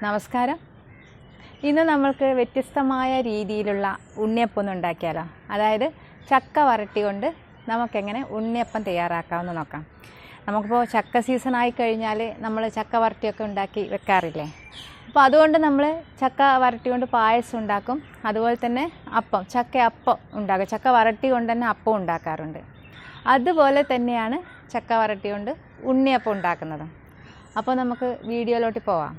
നമസ്കാരം. ഇന്ന് നമ്മൾക്ക് വ്യത്യസ്തമായ രീതിയിലുള്ള ഉണ്ണിയപ്പം ഉണ്ടാക്കിയാലോ? അതായത് ചക്ക വരട്ടി കൊണ്ട് നമുക്കെങ്ങനെ ഉണ്ണിയപ്പം തയ്യാറാക്കാമെന്ന് നോക്കാം. നമുക്കിപ്പോൾ ചക്ക സീസൺ ആയി കഴിഞ്ഞാൽ നമ്മൾ ചക്ക വരട്ടിയൊക്കെ ഉണ്ടാക്കി വെക്കാറില്ലേ? അപ്പോൾ അതുകൊണ്ട് നമ്മൾ ചക്ക വരട്ടി കൊണ്ട് പായസം ഉണ്ടാക്കും. അതുപോലെ തന്നെ അപ്പം, ചക്ക അപ്പം ഉണ്ടാക്കും. ചക്ക വരട്ടി കൊണ്ട് തന്നെ അപ്പം ഉണ്ടാക്കാറുണ്ട്. അതുപോലെ തന്നെയാണ് ചക്ക വരട്ടി കൊണ്ട് ഉണ്ണിയപ്പം ഉണ്ടാക്കുന്നത്. അപ്പോൾ നമുക്ക് വീഡിയോയിലോട്ട് പോവാം.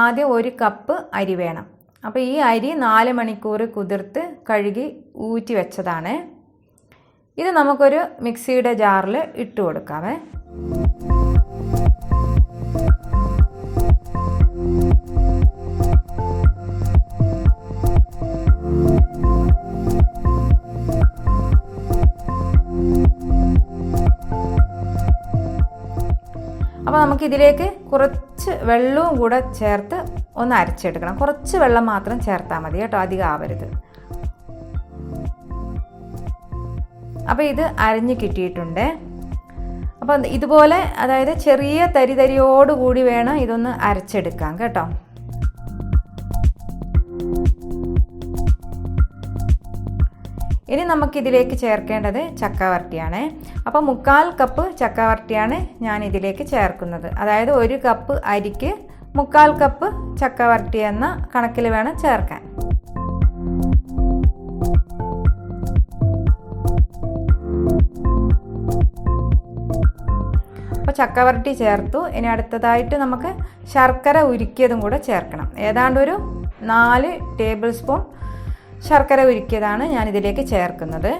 ആദ്യം 1 കപ്പ് അരി വേണം. അപ്പോൾ ഈ അരി 4 മണിക്കൂർ കുതിർത്ത് കഴുകി ഊറ്റി വെച്ചതാണ്. ഇത് നമുക്കൊരു മിക്സിയുടെ ജാറിൽ ഇട്ട് കൊടുക്കാവേ. അപ്പോൾ നമുക്കിതിലേക്ക് കുറച്ച് വെള്ളവും കൂടെ ചേർത്ത് ഒന്ന് അരച്ചെടുക്കണം. കുറച്ച് വെള്ളം മാത്രം ചേർത്താൽ മതി കേട്ടോ, അധികം ആവരുത്. അപ്പോൾ ഇത് അരഞ്ഞ് കിട്ടിയിട്ടുണ്ട്. അപ്പം ഇതുപോലെ, അതായത് ചെറിയ തരിതരിയോടുകൂടി വേണം ഇതൊന്ന് അരച്ചെടുക്കാൻ കേട്ടോ. ഇനി നമുക്കിതിലേക്ക് ചേർക്കേണ്ടത് ചക്ക വരട്ടിയാണ്. അപ്പോൾ 1/4 കപ്പ് ചക്ക വരട്ടിയാണ് ഞാൻ ഇതിലേക്ക് ചേർക്കുന്നത്. അതായത് 1 കപ്പ് അരിക്ക് 1/4 കപ്പ് ചക്ക വരട്ടി എന്ന കണക്കിൽ വേണം ചേർക്കാൻ. അപ്പോൾ ചക്ക വരട്ടി ചേർത്തു. ഇനി അടുത്തതായിട്ട് നമുക്ക് ശർക്കര ഉരുക്കിയതും കൂടെ ചേർക്കണം. ഏതാണ്ട് ഒരു 4 ടേബിൾ സ്പൂൺ ശർക്കര ഉരുക്കിയതാണ് ഞാനിതിലേക്ക് ചേർക്കുന്നത്.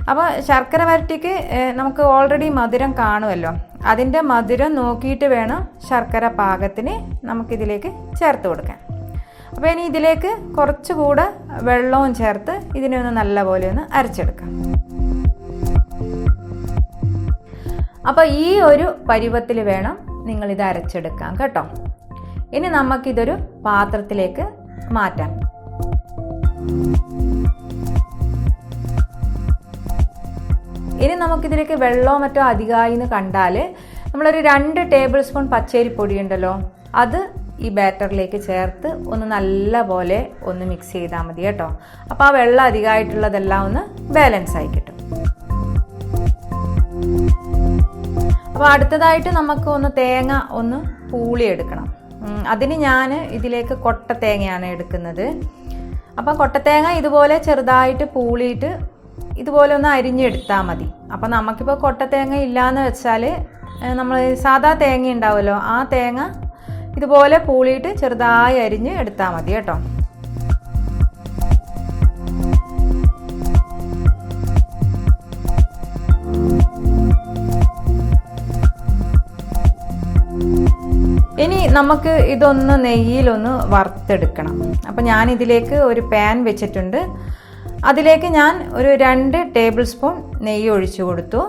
അപ്പോൾ ശർക്കര വരട്ടിക്ക് നമുക്ക് ഓൾറെഡി മധുരം കാണുമല്ലോ. അതിൻ്റെ മധുരം നോക്കിയിട്ട് വേണം ശർക്കര പാകത്തിന് നമുക്കിതിലേക്ക് ചേർത്ത് കൊടുക്കാൻ. അപ്പോൾ ഇനി ഇതിലേക്ക് കുറച്ചുകൂടെ വെള്ളവും ചേർത്ത് ഇതിനെ ഒന്ന് നല്ലപോലെ ഒന്ന് അരച്ചെടുക്കാം. അപ്പോൾ ഈ ഒരു പരുവത്തിൽ വേണം നിങ്ങളിത് അരച്ചെടുക്കാൻ കേട്ടോ. ഇനി നമുക്കിതൊരു പാത്രത്തിലേക്ക് മാറ്റാം. ഇനി നമുക്കിതിലേക്ക് വെള്ളമോ മറ്റോ അധികമായി എന്ന് കണ്ടാൽ നമ്മളൊരു 2 ടേബിൾ സ്പൂൺ പച്ചരിപ്പൊടി ഉണ്ടല്ലോ, അത് ഈ ബാറ്ററിലേക്ക് ചേർത്ത് ഒന്ന് നല്ല പോലെ ഒന്ന് മിക്സ് ചെയ്താൽ മതി കേട്ടോ. അപ്പോൾ ആ വെള്ളം അധികമായിട്ടുള്ളതെല്ലാം ഒന്ന് ബാലൻസ് ആയി കിട്ടും. അപ്പോൾ അടുത്തതായിട്ട് നമുക്ക് ഒന്ന് തേങ്ങ ഒന്ന് പൂളിയെടുക്കണം. അതിന് ഞാൻ ഇതിലേക്ക് കൊട്ട തേങ്ങയാണ് എടുക്കുന്നത്. അപ്പം കൊട്ടത്തേങ്ങ ഇതുപോലെ ചെറുതായിട്ട് പൂളിയിട്ട് ഇതുപോലെ ഒന്ന് അരിഞ്ഞെടുത്താൽ മതി. അപ്പം നമുക്കിപ്പോൾ കൊട്ടത്തേങ്ങ ഇല്ലയെന്ന് വെച്ചാൽ നമ്മൾ സാധാ തേങ്ങ ഉണ്ടാവുമല്ലോ, ആ തേങ്ങ ഇതുപോലെ പൂളിയിട്ട് ചെറുതായി അരിഞ്ഞ് എടുത്താൽ മതി കേട്ടോ. ഇനി നമുക്ക് ഇതൊന്ന് നെയ്യിലൊന്ന് വറുത്തെടുക്കണം. അപ്പോൾ ഞാനിതിലേക്ക് ഒരു പാൻ വെച്ചിട്ടുണ്ട്. അതിലേക്ക് ഞാൻ ഒരു 2 ടേബിൾ സ്പൂൺ നെയ്യ് ഒഴിച്ചു കൊടുത്തു.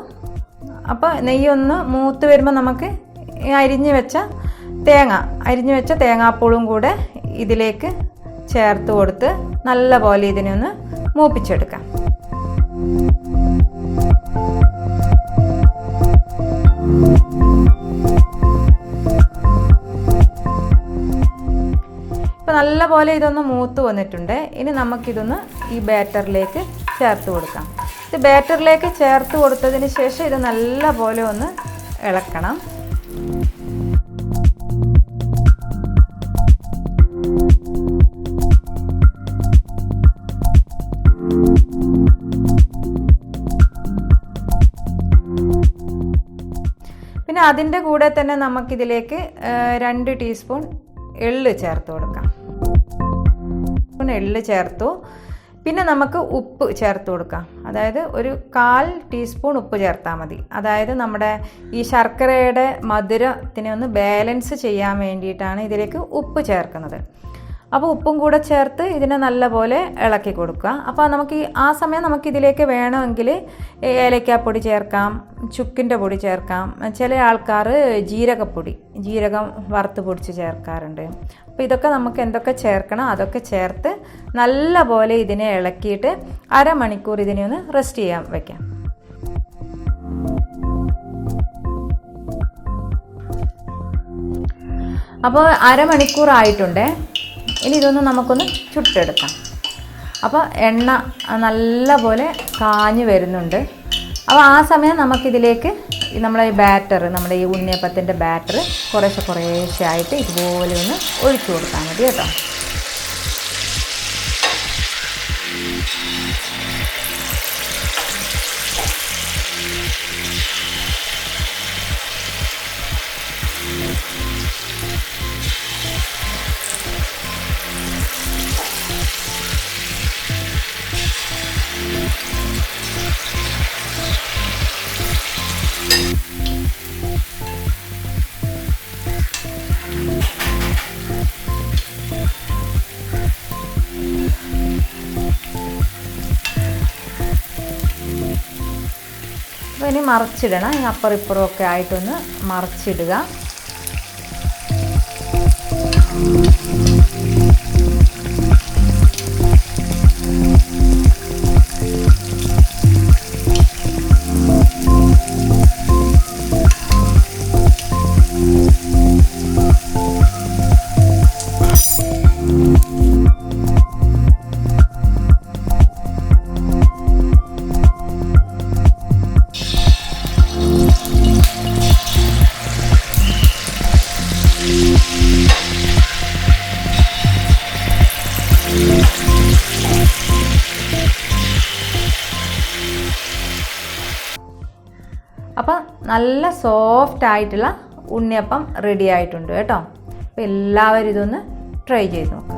അപ്പോൾ നെയ്യൊന്ന് മൂത്ത് വരുമ്പോൾ നമുക്ക് അരിഞ്ഞു വെച്ച തേങ്ങാപ്പൂളും കൂടെ ഇതിലേക്ക് ചേർത്ത് കൊടുത്ത് നല്ല പോലെ ഇതിനെ ഒന്ന് മൂപ്പിച്ചെടുക്കാം. ഇപ്പോൾ നല്ല പോലെ ഇതൊന്ന് മൂത്ത് വന്നിട്ടുണ്ട്. ഇനി നമുക്കിതൊന്ന് ഈ ബാറ്ററിലേക്ക് ചേർത്ത് കൊടുക്കാം. ഇത് ബാറ്ററിലേക്ക് ചേർത്ത് കൊടുത്തതിന് ശേഷം ഇത് നല്ല പോലെ ഒന്ന് ഇളക്കണം. പിന്നെ അതിൻ്റെ കൂടെ തന്നെ നമുക്കിതിലേക്ക് 2 ടീസ്പൂൺ എള്ള് ചേർത്ത് കൊടുക്കാം. എള്ള് ചേർത്തു. പിന്നെ നമുക്ക് ഉപ്പ് ചേർത്ത് കൊടുക്കാം. അതായത് ഒരു 1/4 ടീസ്പൂൺ ഉപ്പ് ചേർത്താൽ മതി. അതായത് നമ്മുടെ ഈ ശർക്കരയുടെ മധുരത്തിനെ ഒന്ന് ബാലൻസ് ചെയ്യാൻ വേണ്ടിയിട്ടാണ് ഇതിലേക്ക് ഉപ്പ് ചേർക്കുന്നത്. അപ്പോൾ ഉപ്പും കൂടെ ചേർത്ത് ഇതിനെ നല്ലപോലെ ഇളക്കി കൊടുക്കുക. അപ്പോൾ നമുക്ക് ആ സമയം നമുക്കിതിലേക്ക് വേണമെങ്കിൽ ഏലക്കാപ്പൊടി ചേർക്കാം, ചുക്കിൻ്റെ പൊടി ചേർക്കാം. ചില ആൾക്കാർ ജീരകം വറുത്ത് പൊടിച്ച് ചേർക്കാറുണ്ട്. അപ്പോൾ ഇതൊക്കെ നമുക്ക് എന്തൊക്കെ ചേർക്കണം അതൊക്കെ ചേർത്ത് നല്ലപോലെ ഇതിനെ ഇളക്കിയിട്ട് അരമണിക്കൂർ ഇതിനെ ഒന്ന് റെസ്റ്റ് ചെയ്യാൻ വയ്ക്കാം. അപ്പോൾ അരമണിക്കൂറായിട്ടുണ്ട്. ഇനി ഇതൊന്ന് നമുക്കൊന്ന് ചുട്ടെടുക്കാം. അപ്പോൾ എണ്ണ നല്ലപോലെ കാഞ്ഞ് വരുന്നുണ്ട്. അപ്പോൾ ആ സമയം നമുക്കിതിലേക്ക് നമ്മുടെ ഈ ഉണ്ണിയപ്പത്തിൻ്റെ ബാറ്റർ കുറേശ്ശെ ആയിട്ട് ഇതുപോലെ ഒന്ന് ഒഴിച്ചു കൊടുത്താൽ മതി കേട്ടോ. അപ്പോൾ ഇനി മറിച്ചിടണം. ഈ അപ്പുറം ഇപ്പുറമൊക്കെ ആയിട്ടൊന്ന് മറിച്ചിടുക. അപ്പം നല്ല സോഫ്റ്റ് ആയിട്ടുള്ള ഉണ്ണിയപ്പം റെഡി ആയിട്ടുണ്ട് കേട്ടോ. അപ്പോൾ എല്ലാവരും ഇതൊന്ന് ട്രൈ ചെയ്ത് നോക്കാം.